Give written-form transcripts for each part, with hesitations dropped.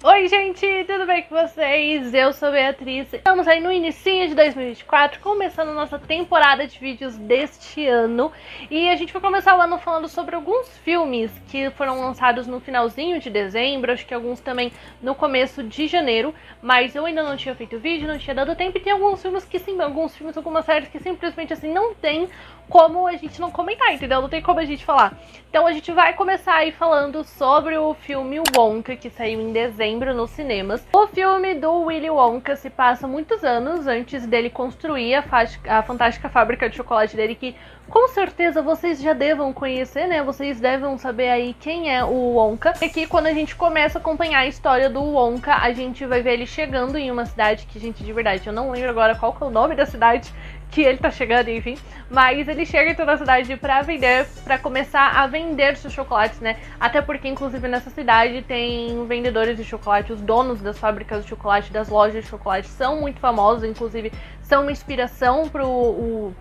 Oi gente, tudo bem com vocês? Eu sou a Beatriz. Estamos aí no inicinho de 2024, começando a nossa temporada de vídeos deste ano. E a gente vai começar o ano falando sobre alguns filmes que foram lançados no finalzinho de dezembro, acho que alguns também no começo de janeiro. Mas eu ainda não tinha feito vídeo, não tinha dado tempo, e tem alguns filmes que sim, algumas séries que simplesmente assim não tem como a gente não comentar, entendeu? Não tem como a gente falar. Então a gente vai começar aí falando sobre o filme Wonka, que saiu em dezembro nos cinemas. O filme do Willy Wonka se passa muitos anos antes dele construir a fantástica fábrica de chocolate dele, que com certeza vocês já devam conhecer, né? Vocês devem saber aí quem é o Wonka. E aqui, quando a gente começa a acompanhar a história do Wonka, a gente vai ver ele chegando em uma cidade que, gente, de verdade, eu não lembro agora qual que é o nome da cidade que ele tá chegando, enfim. Mas ele chega em toda a cidade pra começar a vender seus chocolates, né? Até porque, inclusive, nessa cidade tem vendedores de chocolate, os donos das fábricas de chocolate, das lojas de chocolate, são muito famosos, inclusive são uma inspiração pro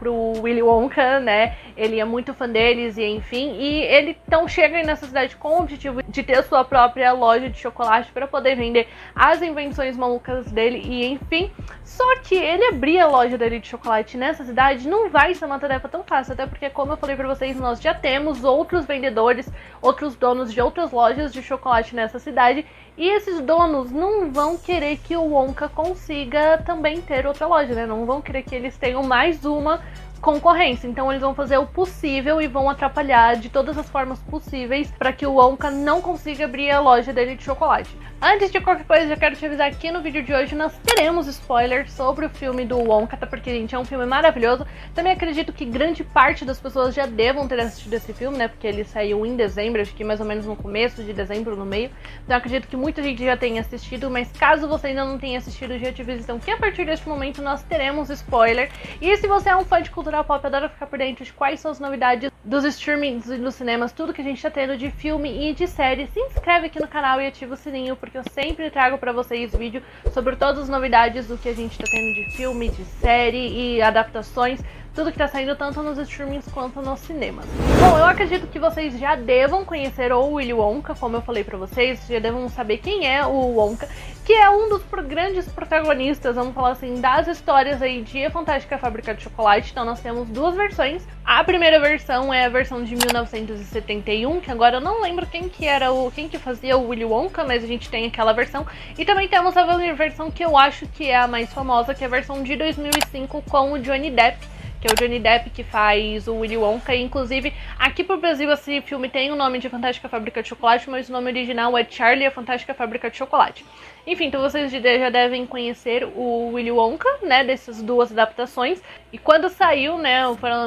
Willy Wonka, né? Ele é muito fã deles e enfim. E ele então chega aí nessa cidade com o objetivo de ter a sua própria loja de chocolate para poder vender as invenções malucas dele e enfim. Só que ele abrir a loja dele de chocolate nessa cidade não vai ser uma tarefa tão fácil, até porque, como eu falei pra vocês, nós já temos outros vendedores, outros donos de outras lojas de chocolate nessa cidade, e esses donos não vão querer que o Wonka consiga também ter outra loja, né? Não vão querer que eles tenham mais uma concorrência. Então eles vão fazer o possível e vão atrapalhar de todas as formas possíveis para que o Wonka não consiga abrir a loja dele de chocolate. Antes de qualquer coisa, eu quero te avisar que no vídeo de hoje nós teremos spoilers sobre o filme do Wonka, até porque, gente, é um filme maravilhoso. Também acredito que grande parte das pessoas já devam ter assistido esse filme, né? Porque ele saiu em dezembro, acho que mais ou menos no começo de dezembro, no meio. Então acredito que muita gente já tenha assistido, mas caso você ainda não tenha assistido, já te aviso então que a partir deste momento nós teremos spoiler. E se você é um fã de cultura pop, adora ficar por dentro de quais são as novidades dos streamings e dos cinemas, tudo que a gente tá tendo de filme e de série, se inscreve aqui no canal e ativa o sininho, porque eu sempre trago pra vocês vídeo sobre todas as novidades do que a gente tá tendo de filme, de série e adaptações, tudo que tá saindo tanto nos streamings quanto nos cinemas. Bom, eu acredito que vocês já devam conhecer o Willy Wonka, como eu falei pra vocês, já devam saber quem é o Wonka, que é um dos grandes protagonistas, vamos falar assim, das histórias aí de A Fantástica Fábrica de Chocolate. Então nós temos duas versões. A primeira versão é a versão de 1971, que agora eu não lembro quem que fazia o Willy Wonka, mas a gente tem aquela versão. E também temos a versão que eu acho que é a mais famosa, que é a versão de 2005 com o Johnny Depp, que é o Johnny Depp que faz o Willy Wonka. E, inclusive, aqui pro Brasil esse filme tem o nome de Fantástica Fábrica de Chocolate, mas o nome original é Charlie, a Fantástica Fábrica de Chocolate. Enfim, então vocês já devem conhecer o Willy Wonka, né, dessas duas adaptações. E quando saiu, né,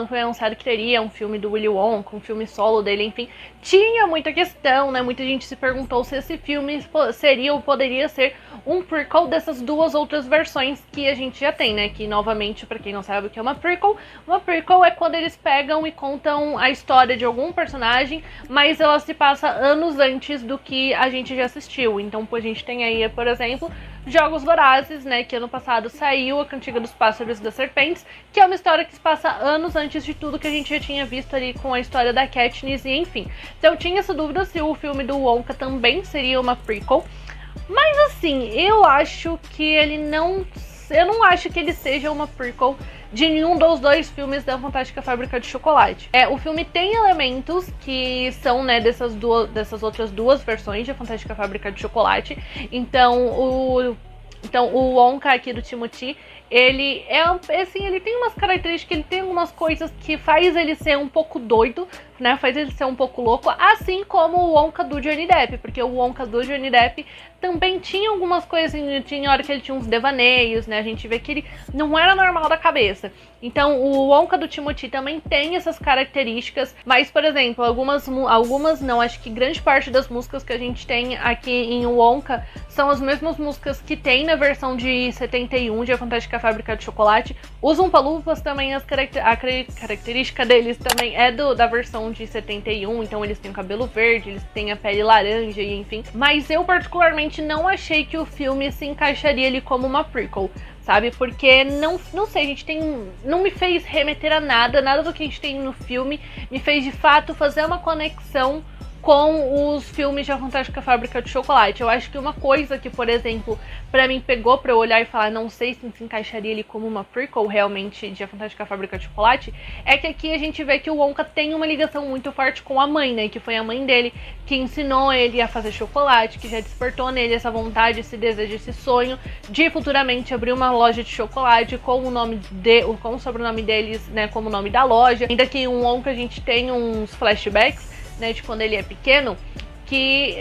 foi anunciado que teria um filme do Willy Wonka, um filme solo dele, enfim, tinha muita questão, né, muita gente se perguntou se esse filme seria ou poderia ser um prequel dessas duas outras versões que a gente já tem, né, que novamente, pra quem não sabe o que é uma prequel é quando eles pegam e contam a história de algum personagem, mas ela se passa anos antes do que a gente já assistiu. Então, a gente tem aí, por exemplo, Jogos Vorazes, né, que ano passado saiu A Cantiga dos Pássaros e das Serpentes, que é uma história que se passa anos antes de tudo que a gente já tinha visto ali com a história da Katniss e enfim. Então eu tinha essa dúvida se o filme do Wonka também seria uma prequel, mas assim, eu acho que ele não... Eu não acho que ele seja uma prequel de nenhum dos dois filmes da Fantástica Fábrica de Chocolate. O filme tem elementos que são, né, dessas outras duas versões de Fantástica Fábrica de Chocolate. Então o Wonka aqui do Timothy, ele é assim, ele tem umas características, ele tem algumas coisas que faz ele ser um pouco doido, né, faz ele ser um pouco louco, assim como o Wonka do Johnny Depp, porque o Wonka do Johnny Depp também tinha algumas coisas, tinha hora que ele tinha uns devaneios, né, a gente vê que ele não era normal da cabeça. Então o Wonka do Timothy também tem essas características, mas, por exemplo, algumas não, acho que grande parte das músicas que a gente tem aqui em Wonka são as mesmas músicas que tem na versão de 71 de A Fantástica Fábrica de Chocolate. Os Umpa-Lumpas também, a característica deles também é da versão de 71, então eles têm o cabelo verde, eles têm a pele laranja e enfim. Mas eu particularmente não achei que o filme se encaixaria ali como uma prequel, sabe? Porque não sei, a gente não me fez remeter a nada do que a gente tem no filme, me fez de fato fazer uma conexão com os filmes de A Fantástica Fábrica de Chocolate. Eu acho que uma coisa que, por exemplo, pra mim pegou pra eu olhar e falar, não sei se encaixaria ele como uma prequel realmente de A Fantástica Fábrica de Chocolate, é que aqui a gente vê que o Wonka tem uma ligação muito forte com a mãe, né, que foi a mãe dele que ensinou ele a fazer chocolate, que já despertou nele essa vontade, esse desejo, esse sonho de futuramente abrir uma loja de chocolate com o sobrenome deles, né, como o nome da loja. Ainda que o Wonka a gente tem uns flashbacks, né, de quando ele é pequeno, que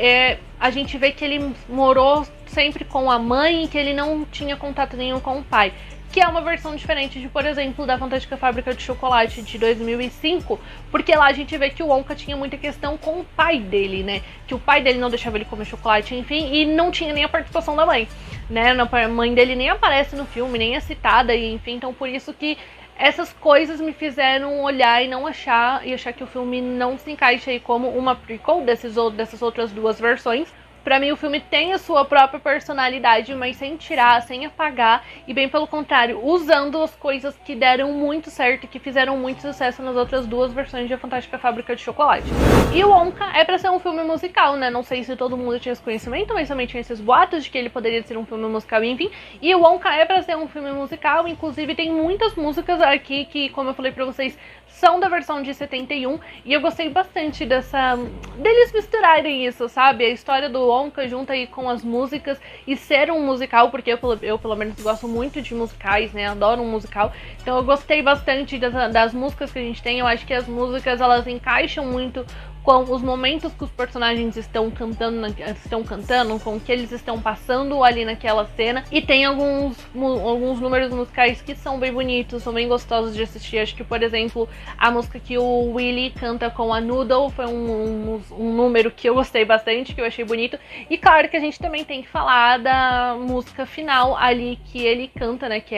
a gente vê que ele morou sempre com a mãe e que ele não tinha contato nenhum com o pai. Que é uma versão diferente de, por exemplo, da Fantástica Fábrica de Chocolate de 2005, porque lá a gente vê que o Wonka tinha muita questão com o pai dele, né? Que o pai dele não deixava ele comer chocolate, enfim, e não tinha nem a participação da mãe, né? A mãe dele nem aparece no filme, nem é citada, e enfim, então por isso que essas coisas me fizeram olhar e achar que o filme não se encaixa aí como uma prequel dessas outras duas versões. Pra mim o filme tem a sua própria personalidade, mas sem tirar, sem apagar, e bem pelo contrário, usando as coisas que deram muito certo e que fizeram muito sucesso nas outras duas versões de A Fantástica Fábrica de Chocolate. E o Wonka é pra ser um filme musical, né? Não sei se todo mundo tinha esse conhecimento, mas também tinha esses boatos de que ele poderia ser um filme musical, enfim. E o Wonka é pra ser um filme musical, inclusive tem muitas músicas aqui que, como eu falei pra vocês, são da versão de 71, e eu gostei bastante deles misturarem isso, sabe? A história do Wonka junto aí com as músicas e ser um musical, porque eu pelo menos gosto muito de musicais, né? Adoro um musical. Então eu gostei bastante das músicas que a gente tem. Eu acho que as músicas, elas encaixam muito com os momentos que os personagens estão cantando, com o que eles estão passando ali naquela cena. E tem alguns números musicais que são bem bonitos, são bem gostosos de assistir. Acho que, por exemplo, a música que o Willy canta com a Noodle foi um número que eu gostei bastante, que eu achei bonito. E claro que a gente também tem que falar da música final ali que ele canta, né, que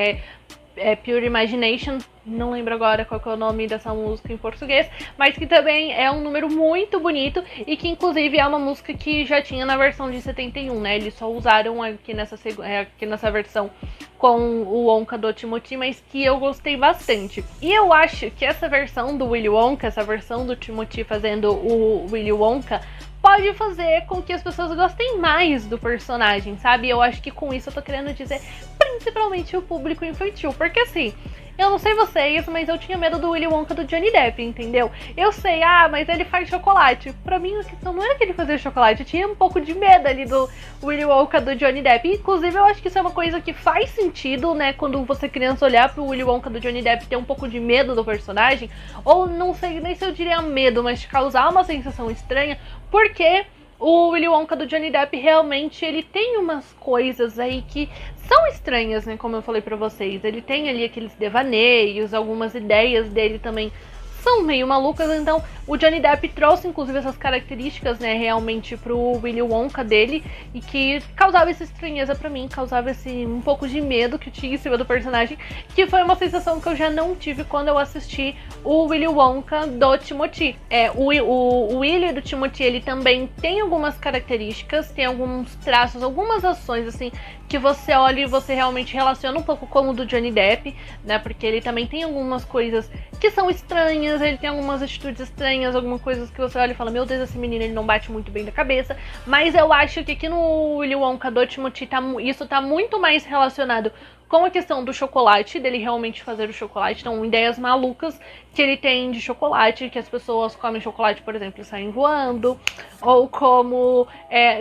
é Pure Imagination, não lembro agora qual que é o nome dessa música em português, mas que também é um número muito bonito e que inclusive é uma música que já tinha na versão de 71, né? Eles só usaram aqui nessa versão com o Wonka do Timothy, mas que eu gostei bastante. E eu acho que essa versão do Willy Wonka, essa versão do Timothy fazendo o Willy Wonka, pode fazer com que as pessoas gostem mais do personagem, sabe? Eu acho que com isso eu tô querendo dizer principalmente o público infantil, porque assim, eu não sei vocês, mas eu tinha medo do Willy Wonka do Johnny Depp, entendeu? Eu sei, mas ele faz chocolate. Pra mim a questão não era que ele fazia chocolate, eu tinha um pouco de medo ali do Willy Wonka do Johnny Depp. Inclusive eu acho que isso é uma coisa que faz sentido, né, quando você criança olhar pro Willy Wonka do Johnny Depp, ter um pouco de medo do personagem, ou não sei nem se eu diria medo, mas causar uma sensação estranha, porque o Willy Wonka do Johnny Depp realmente ele tem umas coisas aí que são estranhas, né, como eu falei pra vocês. Ele tem ali aqueles devaneios, algumas ideias dele também são meio malucas, então o Johnny Depp trouxe inclusive essas características, né, realmente pro Willy Wonka dele, e que causava essa estranheza pra mim, causava esse um pouco de medo que eu tinha em cima do personagem, que foi uma sensação que eu já não tive quando eu assisti o Willy Wonka do Timothy. O Willy do Timothy, ele também tem algumas características, tem alguns traços, algumas ações assim, que você olha e você realmente relaciona um pouco com o do Johnny Depp, né, porque ele também tem algumas coisas que são estranhas, ele tem algumas atitudes estranhas, algumas coisas que você olha e fala, meu Deus, esse menino ele não bate muito bem da cabeça, mas eu acho que aqui no Willy Wonka do Timothy isso tá muito mais relacionado com a questão do chocolate, dele realmente fazer o chocolate, então ideias malucas que ele tem de chocolate, que as pessoas comem chocolate, por exemplo, e saem voando, ou como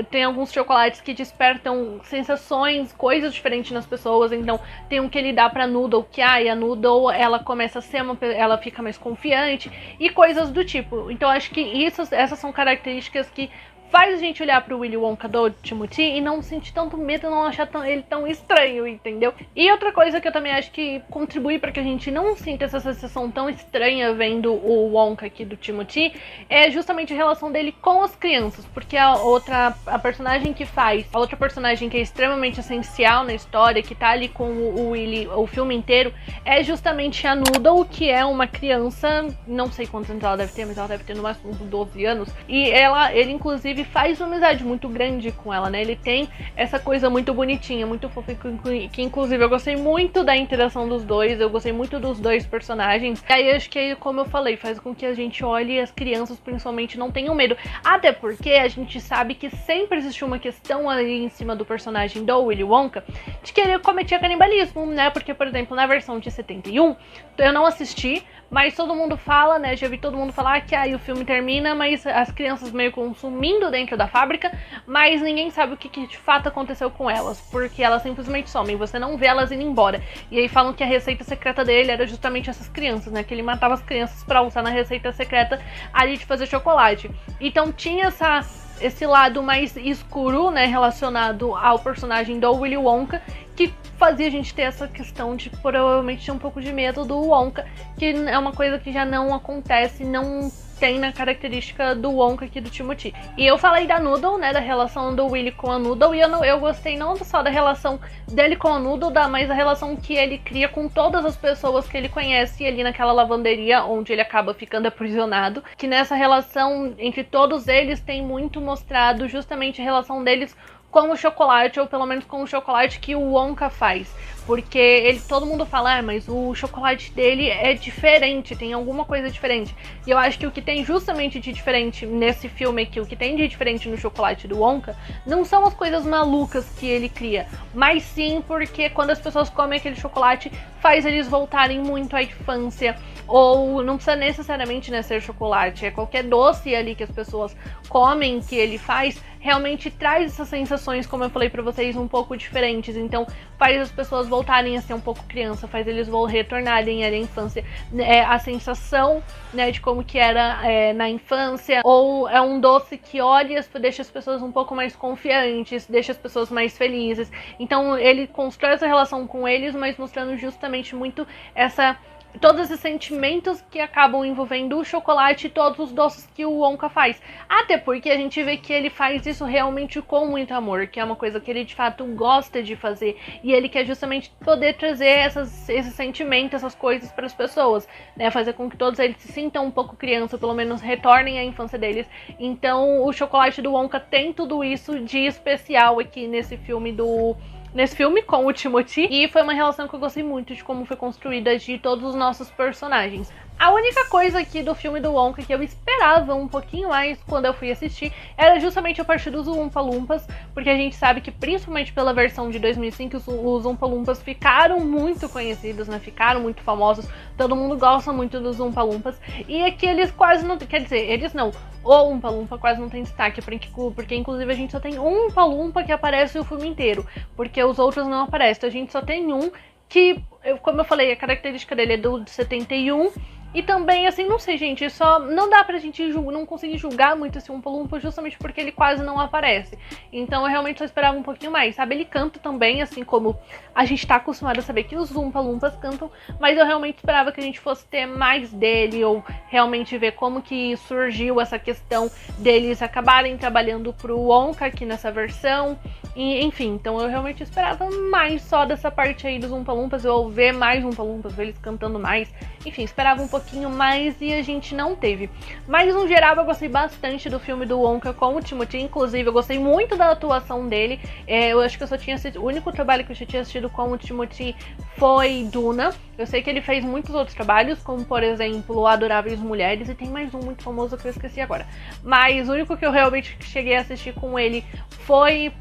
tem alguns chocolates que despertam sensações, coisas diferentes nas pessoas, então tem um que ele dá pra Noodle, que a Noodle, ela começa a ser ela fica mais confiante, e coisas do tipo. Então acho que essas são características que faz a gente olhar pro Willy Wonka do Timothy e não sentir tanto medo, não achar ele tão estranho, entendeu? E outra coisa que eu também acho que contribui para que a gente não sinta essa sensação tão estranha vendo o Wonka aqui do Timothy é justamente a relação dele com as crianças, porque a outra personagem que é extremamente essencial na história, que tá ali com o Willy o filme inteiro, é justamente a Noodle, que é uma criança, não sei quantos anos ela deve ter, mas ela deve ter no máximo uns 12 anos, e ele inclusive ele faz uma amizade muito grande com ela, né? Ele tem essa coisa muito bonitinha, muito fofa, que inclusive eu gostei muito da interação dos dois, eu gostei muito dos dois personagens. E aí acho que, como eu falei, faz com que a gente olhe e as crianças principalmente não tenham medo. Até porque a gente sabe que sempre existiu uma questão ali em cima do personagem do Willy Wonka de que ele cometia canibalismo, né? Porque, por exemplo, na versão de 71, eu não assisti, mas todo mundo fala, né? Já vi todo mundo falar que aí o filme termina, mas as crianças meio consumindo dentro da fábrica, mas ninguém sabe o que de fato aconteceu com elas, porque elas simplesmente somem, você não vê elas indo embora. E aí falam que a receita secreta dele era justamente essas crianças, né? Que ele matava as crianças pra usar na receita secreta ali de fazer chocolate. Então tinha esse lado mais escuro, né, relacionado ao personagem do Willy Wonka, que fazia a gente ter essa questão de provavelmente ter um pouco de medo do Wonka, que é uma coisa que já não acontece, não tem na característica do Wonka aqui do Timothy. E eu falei da Noodle, né, da relação do Willy com a Noodle, e eu gostei não só da relação dele com a Noodle, mas a relação que ele cria com todas as pessoas que ele conhece ali naquela lavanderia onde ele acaba ficando aprisionado, que nessa relação entre todos eles tem muito mostrado justamente a relação deles com o chocolate, ou pelo menos com o chocolate que o Wonka faz. Porque todo mundo fala, mas o chocolate dele é diferente, tem alguma coisa diferente. E eu acho que o que tem justamente de diferente nesse filme aqui, o que tem de diferente no chocolate do Wonka, não são as coisas malucas que ele cria, mas sim porque quando as pessoas comem aquele chocolate, faz eles voltarem muito à infância. Ou não precisa necessariamente, né, ser chocolate, é qualquer doce ali que as pessoas comem, que ele faz, realmente traz essas sensações, como eu falei pra vocês, um pouco diferentes. Então faz as pessoas voltarem a ser um pouco criança, faz eles retornarem à infância, a sensação, né, de como que era na infância. Ou é um doce que olha, deixa as pessoas um pouco mais confiantes, deixa as pessoas mais felizes. Então ele constrói essa relação com eles, mas mostrando justamente muito todos esses sentimentos que acabam envolvendo o chocolate e todos os doces que o Wonka faz. Até porque a gente vê que ele faz isso realmente com muito amor, que é uma coisa que ele de fato gosta de fazer. E ele quer justamente poder trazer esses sentimentos, essas coisas para as pessoas, né? Fazer com que todos eles se sintam um pouco criança, ou pelo menos retornem à infância deles. Então o chocolate do Wonka tem tudo isso de especial aqui nesse filme com o Timothy, e foi uma relação que eu gostei muito de como foi construída de todos os nossos personagens. A única coisa aqui do filme do Wonka que eu esperava um pouquinho mais quando eu fui assistir era justamente a parte dos Oompa Loompas, porque a gente sabe que principalmente pela versão de 2005 os Oompa Loompas ficaram muito conhecidos, né? Ficaram muito famosos, todo mundo gosta muito dos Oompa Loompas, e aqui eles quase não, quer dizer, eles não, o Oompa Loompa quase não tem destaque, porque inclusive a gente só tem um Oompa Loompa que aparece o filme inteiro, porque os outros não aparecem, então a gente só tem um que, como eu falei, a característica dele é do 71. E também, assim, não sei, gente, só não dá pra gente não conseguir julgar muito esse Oompa Loompa justamente porque ele quase não aparece. Então eu realmente só esperava um pouquinho mais, sabe? Ele canta também, assim como a gente tá acostumado a saber que os Oompa Loompas cantam, mas eu realmente esperava que a gente fosse ter mais dele, ou realmente ver como que surgiu essa questão deles acabarem trabalhando pro Wonka aqui nessa versão. E, enfim, então eu realmente esperava mais só dessa parte aí dos Oompa Loompas, ou ver mais Oompa Loompas, ver eles cantando mais. Enfim, esperava um pouquinho mais e a gente não teve. Mas no geral eu gostei bastante do filme do Wonka com o Timothy, inclusive eu gostei muito da atuação dele. Eu acho que eu só tinha assistido, o único trabalho que eu já tinha assistido com o Timothy foi Duna. Eu sei que ele fez muitos outros trabalhos, como por exemplo Adoráveis Mulheres, e tem mais um muito famoso que eu esqueci agora. Mas o único que eu realmente cheguei a assistir com ele foi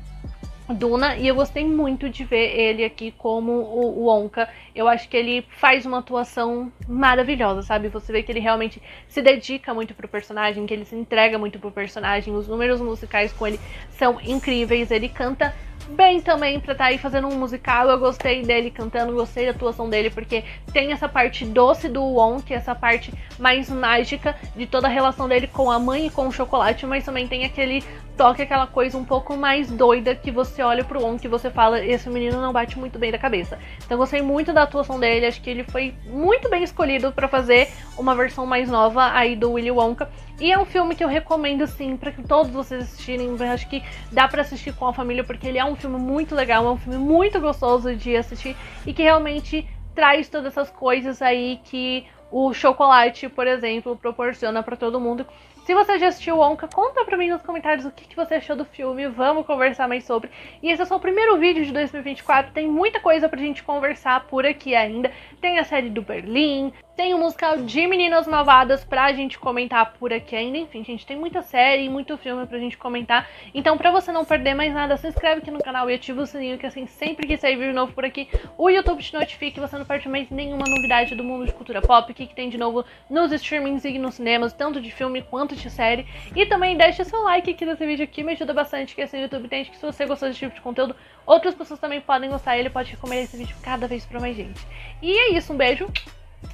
Duna, e eu gostei muito de ver ele aqui como o Wonka. Eu acho que ele faz uma atuação maravilhosa, sabe? Você vê que ele realmente se dedica muito pro personagem, que ele se entrega muito pro personagem. Os números musicais com ele são incríveis, ele canta bem também pra estar aí fazendo um musical. Eu gostei dele cantando, gostei da atuação dele, porque tem essa parte doce do Wonka, essa parte mais mágica de toda a relação dele com a mãe e com o chocolate, mas também tem aquele toque, aquela coisa um pouco mais doida que você olha pro Wonka e você fala, esse menino não bate muito bem da cabeça. Então eu gostei muito da atuação dele, acho que ele foi muito bem escolhido pra fazer uma versão mais nova aí do Willy Wonka. E é um filme que eu recomendo, sim, pra que todos vocês assistirem. Eu acho que dá pra assistir com a família, porque ele é um filme muito legal, é um filme muito gostoso de assistir e que realmente traz todas essas coisas aí que o chocolate, por exemplo, proporciona pra todo mundo. Se você já assistiu Wonka, conta pra mim nos comentários o que você achou do filme, vamos conversar mais sobre. E esse é só o primeiro vídeo de 2024, tem muita coisa pra gente conversar por aqui ainda. Tem a série do Berlim, tem o musical de Meninas Malvadas pra gente comentar por aqui ainda. Enfim, gente, tem muita série e muito filme pra gente comentar. Então, pra você não perder mais nada, se inscreve aqui no canal e ativa o sininho, que assim, sempre que sair vídeo novo por aqui, o YouTube te notifica e você não perde mais nenhuma novidade do mundo de cultura pop, o que tem de novo nos streamings e nos cinemas, tanto de filme quanto de série. E também deixa seu like aqui nesse vídeo aqui, me ajuda bastante, que assim o YouTube entende que se você gostou desse tipo de conteúdo, outras pessoas também podem gostar e ele pode recomendar esse vídeo cada vez pra mais gente. E é isso, um beijo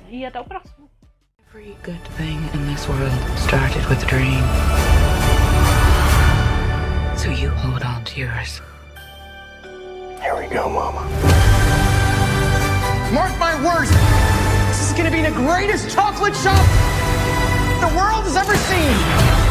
e até o próximo. Every good thing in this world started with a dream. So you hold on to yours. Here we go, Mama. Mark my words, this is gonna be the greatest chocolate shop the world has ever seen.